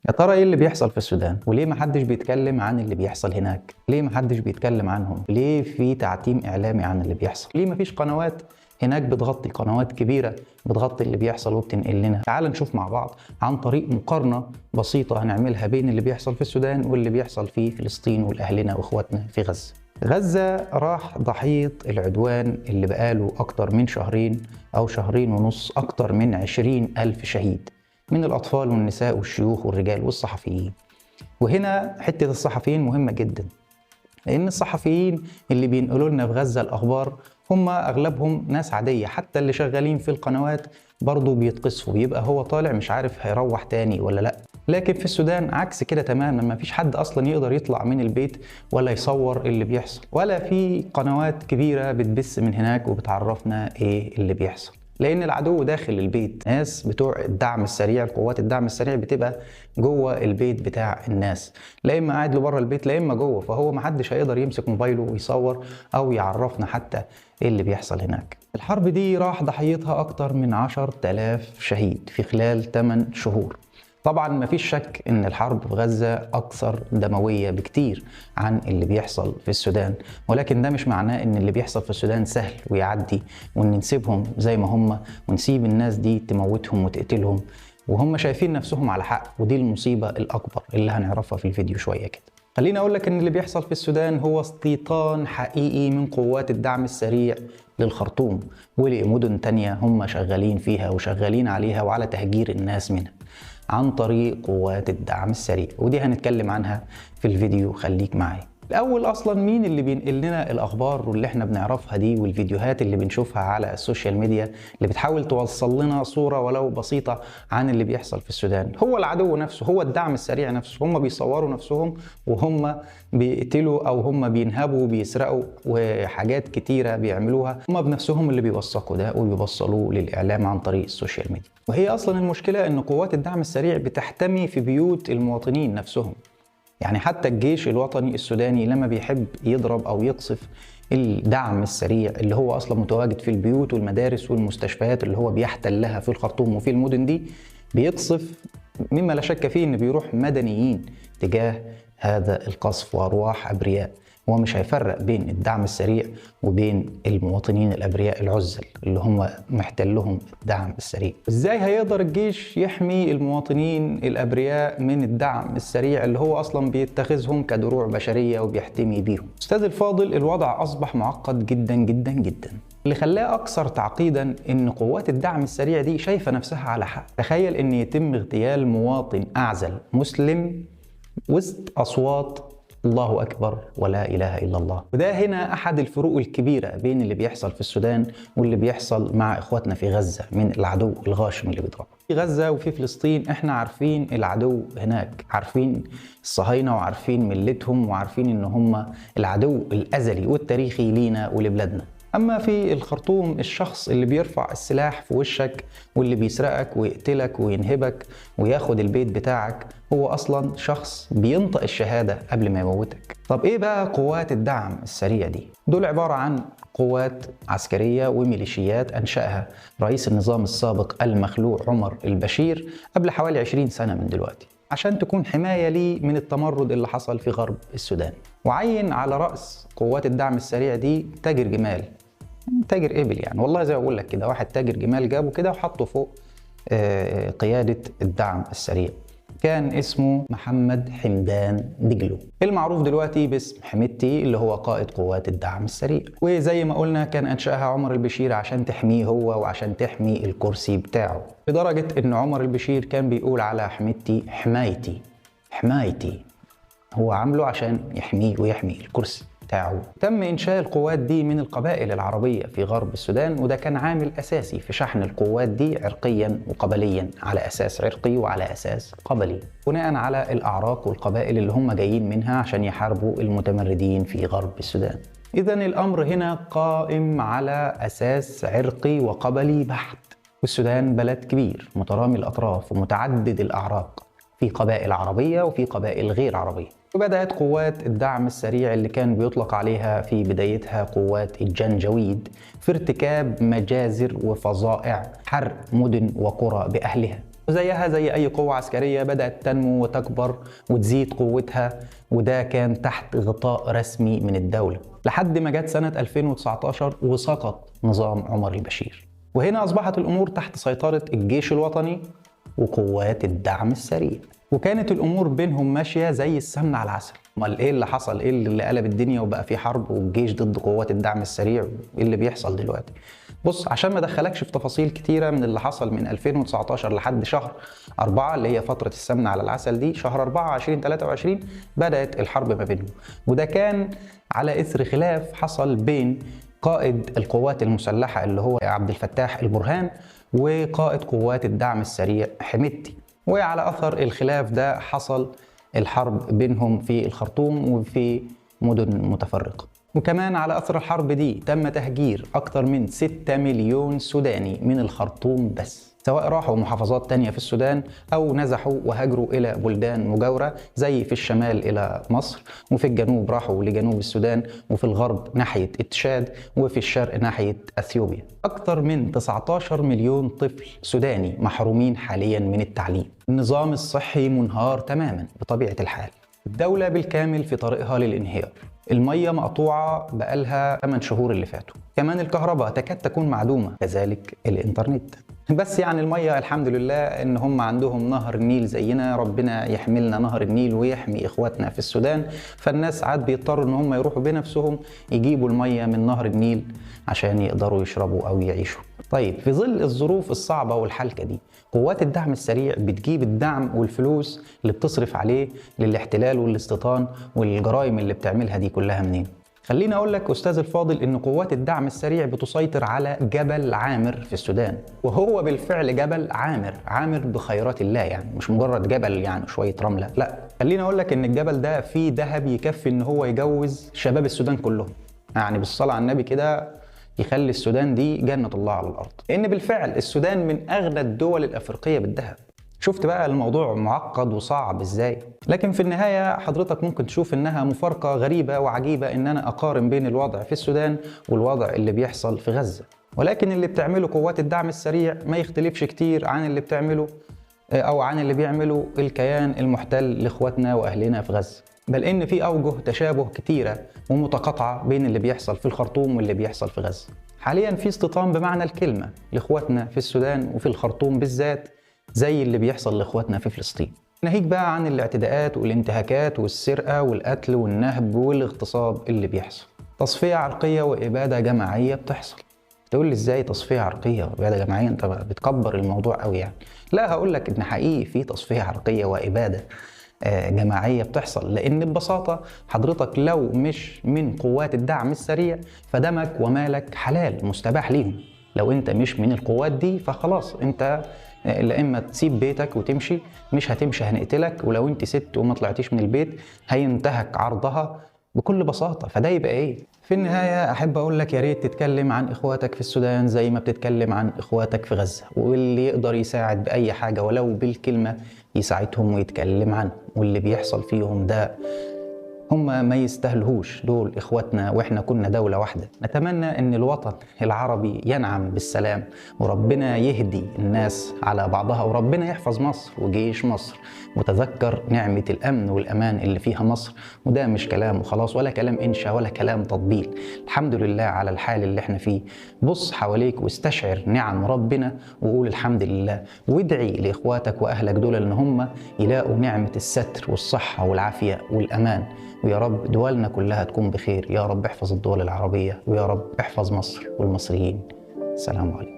يا ترى ايه اللي بيحصل في السودان؟ وليه محدش بيتكلم عن اللي بيحصل هناك؟ ليه محدش بيتكلم عنهم؟ ليه في تعتيم اعلامي عن اللي بيحصل؟ ليه مفيش قنوات هناك بتغطي، قنوات كبيرة بتغطي اللي بيحصل وبتنقل لنا؟ تعال نشوف مع بعض عن طريق مقارنة بسيطة هنعملها بين اللي بيحصل في السودان واللي بيحصل في فلسطين والأهلنا وإخواتنا في غزة. غزة راح ضحية العدوان اللي بقاله أكتر من شهرين أو شهرين ونص، أكتر من 20,000 شهيد من الأطفال والنساء والشيوخ والرجال والصحفيين. وهنا حتة الصحفيين مهمة جدا، لأن الصحفيين اللي بينقلوا لنا في غزة الأخبار هم أغلبهم ناس عادية، حتى اللي شغالين في القنوات برضو بيتقصفوا، بيبقى هو طالع مش عارف هيروح تاني ولا لأ. لكن في السودان عكس كده تماما، ما فيش حد أصلا يقدر يطلع من البيت ولا يصور اللي بيحصل، ولا في قنوات كبيرة بتبث من هناك وبتعرفنا إيه اللي بيحصل، لأن العدو داخل البيت. ناس بتوع الدعم السريع، القوات الدعم السريع بتبقى جوه البيت بتاع الناس، لا إما قاعد له بره البيت لا إما جوه، فهو محدش هيقدر يمسك موبايله ويصور أو يعرفنا حتى إيه اللي بيحصل هناك. الحرب دي راح ضحيتها أكتر من 10,000 شهيد في خلال 8 شهور. طبعا مفيش شك ان الحرب في غزة اكثر دموية بكتير عن اللي بيحصل في السودان، ولكن ده مش معناه ان اللي بيحصل في السودان سهل ويعدي وان نسيبهم زي ما هم ونسيب الناس دي تموتهم وتقتلهم وهم شايفين نفسهم على حق. ودي المصيبة الاكبر اللي هنعرفها في الفيديو شوية كده. خليني اقول لك ان اللي بيحصل في السودان هو استيطان حقيقي من قوات الدعم السريع للخرطوم ولمدن تانية هم شغالين فيها وشغالين عليها وعلى تهجير الناس منها عن طريق قوات الدعم السريع، ودي هنتكلم عنها في الفيديو، خليك معايا. الأول أصلا مين اللي بينقل لنا الأخبار واللي احنا بنعرفها دي والفيديوهات اللي بنشوفها على السوشيال ميديا اللي بتحاول توصل لنا صورة ولو بسيطة عن اللي بيحصل في السودان؟ هو العدو نفسه، هو الدعم السريع نفسه. هم بيصوروا نفسهم وهم بيقتلوا أو هم بينهبوا وبيسرقوا وحاجات كتيرة بيعملوها، هم بنفسهم اللي بيوثقوا ده وبيوصلوه للإعلام عن طريق السوشيال ميديا. وهي أصلا المشكلة إن قوات الدعم السريع بتحتمي في بيوت المواطنين نفسهم. يعني حتى الجيش الوطني السوداني لما بيحب يضرب أو يقصف الدعم السريع اللي هو أصلا متواجد في البيوت والمدارس والمستشفيات اللي هو بيحتلها في الخرطوم وفي المدن دي، بيقصف مما لا شك فيه إن بيروح مدنيين تجاه هذا القصف وأرواح أبرياء. هو مش هيفرق بين الدعم السريع وبين المواطنين الأبرياء العزل اللي هم محتلهم الدعم السريع. إزاي هيقدر الجيش يحمي المواطنين الأبرياء من الدعم السريع اللي هو أصلا بيتخذهم كدروع بشرية وبيحتمي بيهم؟ أستاذ الفاضل، الوضع أصبح معقد جدا جدا جدا. اللي خلاه أكثر تعقيدا إن قوات الدعم السريع دي شايفة نفسها على حق. تخيل إن يتم اغتيال مواطن أعزل مسلم وسط أصوات الله أكبر ولا إله إلا الله. وده هنا أحد الفروق الكبيرة بين اللي بيحصل في السودان واللي بيحصل مع إخواتنا في غزة من العدو الغاشم اللي بيضرب. في غزة وفي فلسطين إحنا عارفين العدو هناك، عارفين الصهاينة وعارفين ملتهم وعارفين إن هم العدو الأزلي والتاريخي لينا ولبلادنا. أما في الخرطوم الشخص اللي بيرفع السلاح في وشك واللي بيسرقك ويقتلك وينهبك وياخد البيت بتاعك هو أصلا شخص بينطق الشهادة قبل ما يموتك. طب إيه بقى قوات الدعم السريع دي؟ دول عبارة عن قوات عسكرية وميليشيات أنشأها رئيس النظام السابق المخلوع عمر البشير قبل حوالي 20 سنة من دلوقتي، عشان تكون حماية ليه من التمرد اللي حصل في غرب السودان. وعين على رأس قوات الدعم السريع دي تاجر جمال، تاجر إبل يعني، والله زي ما بقول لك كده، واحد تاجر جمال جابه كده وحطه فوق قيادة الدعم السريع. كان اسمه محمد حمدان دجلو، المعروف دلوقتي باسم حميدتي، اللي هو قائد قوات الدعم السريع. وزي ما قلنا كان أنشأها عمر البشير عشان تحميه هو وعشان تحمي الكرسي بتاعه، لدرجة إن عمر البشير كان بيقول على حميدتي حمايتي حمايتي، هو عامله عشان يحميه ويحمي الكرسي بتاعه. تم إنشاء القوات دي من القبائل العربية في غرب السودان، وده كان عامل أساسي في شحن القوات دي عرقيا وقبليا، على أساس عرقي وعلى أساس قبلي، بناء على الأعراق والقبائل اللي هم جايين منها عشان يحاربوا المتمردين في غرب السودان. إذن الأمر هنا قائم على أساس عرقي وقبلي بحت. والسودان بلد كبير مترامي الأطراف ومتعدد الأعراق، في قبائل عربية وفي قبائل غير عربية. وبدأت قوات الدعم السريع اللي كان بيطلق عليها في بدايتها قوات الجنجويد في ارتكاب مجازر وفظائع، حرق مدن وقرى بأهلها وزيها زي أي قوة عسكرية بدأت تنمو وتكبر وتزيد قوتها، وده كان تحت غطاء رسمي من الدولة لحد ما جت سنة 2019 وسقط نظام عمر البشير. وهنا أصبحت الأمور تحت سيطرة الجيش الوطني وقوات الدعم السريع، وكانت الأمور بينهم ماشية زي السمن على العسل. امال ايه اللي حصل؟ ايه اللي قلب الدنيا وبقى في حرب والجيش ضد قوات الدعم السريع؟ وايه اللي بيحصل دلوقتي؟ بص، عشان ما ادخلكش في تفاصيل كتيره من اللي حصل من 2019 لحد شهر 4 اللي هي فتره السمنه على العسل دي، شهر 4 2023 بدات الحرب ما بينهم، وده كان على اثر خلاف حصل بين قائد القوات المسلحه اللي هو عبد الفتاح البرهان وقائد قوات الدعم السريع حميدتي. وعلى اثر الخلاف ده حصل الحرب بينهم في الخرطوم وفي مدن متفرقة. وكمان على أثر الحرب دي تم تهجير أكثر من 6 مليون سوداني من الخرطوم بس، سواء راحوا محافظات تانية في السودان أو نزحوا وهاجروا إلى بلدان مجاورة زي في الشمال إلى مصر، وفي الجنوب راحوا لجنوب السودان، وفي الغرب ناحية تشاد، وفي الشرق ناحية أثيوبيا. أكثر من 19 مليون طفل سوداني محرومين حاليا من التعليم. النظام الصحي منهار تماما بطبيعة الحال. الدولة بالكامل في طريقها للانهيار. المية مقطوعة بقالها 8 شهور اللي فاتوا. كمان الكهرباء تكاد تكون معدومة، كذلك الإنترنت. بس يعني المية الحمد لله إن هم عندهم نهر النيل زينا، ربنا يحملنا نهر النيل ويحمي إخواتنا في السودان. فالناس عاد بيضطروا إن هم يروحوا بنفسهم يجيبوا المية من نهر النيل عشان يقدروا يشربوا أو يعيشوا. طيب، في ظل الظروف الصعبة والحالكة دي، قوات الدعم السريع بتجيب الدعم والفلوس اللي بتصرف عليه للاحتلال والاستيطان والجرائم اللي بتعملها دي كلها منين؟ خليني أقول لك أستاذ الفاضل إن قوات الدعم السريع بتسيطر على جبل عامر في السودان، وهو بالفعل جبل عامر بخيرات الله، يعني مش مجرد جبل يعني شوية رملة، لا. خليني أقول لك إن الجبل ده فيه ذهب يكفي إن هو يجوز شباب السودان كلهم، يعني بالصلاة على النبي كده يخلي السودان دي جنة الله على الأرض. لأن بالفعل السودان من أغنى الدول الأفريقية بالذهب. شفت بقى الموضوع معقد وصعب ازاي؟ لكن في النهاية حضرتك ممكن تشوف انها مفارقة غريبة وعجيبة ان انا اقارن بين الوضع في السودان والوضع اللي بيحصل في غزة. ولكن اللي بتعمله قوات الدعم السريع ما يختلفش كتير عن اللي بتعمله او عن اللي بيعمله الكيان المحتل لاخواتنا واهلنا في غزة. بل ان في اوجه تشابه كتيرة ومتقاطعة بين اللي بيحصل في الخرطوم واللي بيحصل في غزة. حاليا في استيطان بمعنى الكلمة لاخواتنا في السودان وفي الخرطوم بالذات، زي اللي بيحصل لاخواتنا في فلسطين. ناهيك بقى عن الاعتداءات والانتهاكات والسرقة والقتل والنهب والاغتصاب اللي بيحصل. تصفية عرقية وإبادة جماعية بتحصل. تقول لي ازاي تصفية عرقية وإبادة جماعية؟ انت بتكبر الموضوع قوي يعني. لا، هقول لك ان حقيقي في تصفية عرقية وإبادة جماعية بتحصل، لأن ببساطة حضرتك لو مش من قوات الدعم السريع فدمك ومالك حلال مستباح ليهم. لو انت مش من القوات دي فخلاص انت لا اما تسيب بيتك وتمشي، مش هتمشي هنقتلك، ولو انت ست وما طلعتيش من البيت هينتهك عرضها بكل بساطة. فده يبقى ايه؟ في النهاية احب اقول لك يا ريت تتكلم عن اخواتك في السودان زي ما بتتكلم عن اخواتك في غزة، واللي يقدر يساعد باي حاجة ولو بالكلمة يساعدهم ويتكلم عنهم. واللي بيحصل فيهم ده هم ما يستاهلوش، دول إخواتنا وإحنا كنا دولة واحدة. نتمنى أن الوطن العربي ينعم بالسلام، وربنا يهدي الناس على بعضها، وربنا يحفظ مصر وجيش مصر، وتذكر نعمة الأمن والأمان اللي فيها مصر. وده مش كلام وخلاص، ولا كلام إنشاء، ولا كلام تطبيل. الحمد لله على الحال اللي احنا فيه. بص حواليك واستشعر نعم ربنا وقول الحمد لله، وادعي لإخواتك وأهلك دول إن هم يلاقوا نعمة الستر والصحة والعافية والأمان. ويا رب دولنا كلها تكون بخير. يا رب احفظ الدول العربية، ويا رب احفظ مصر والمصريين. السلام عليكم.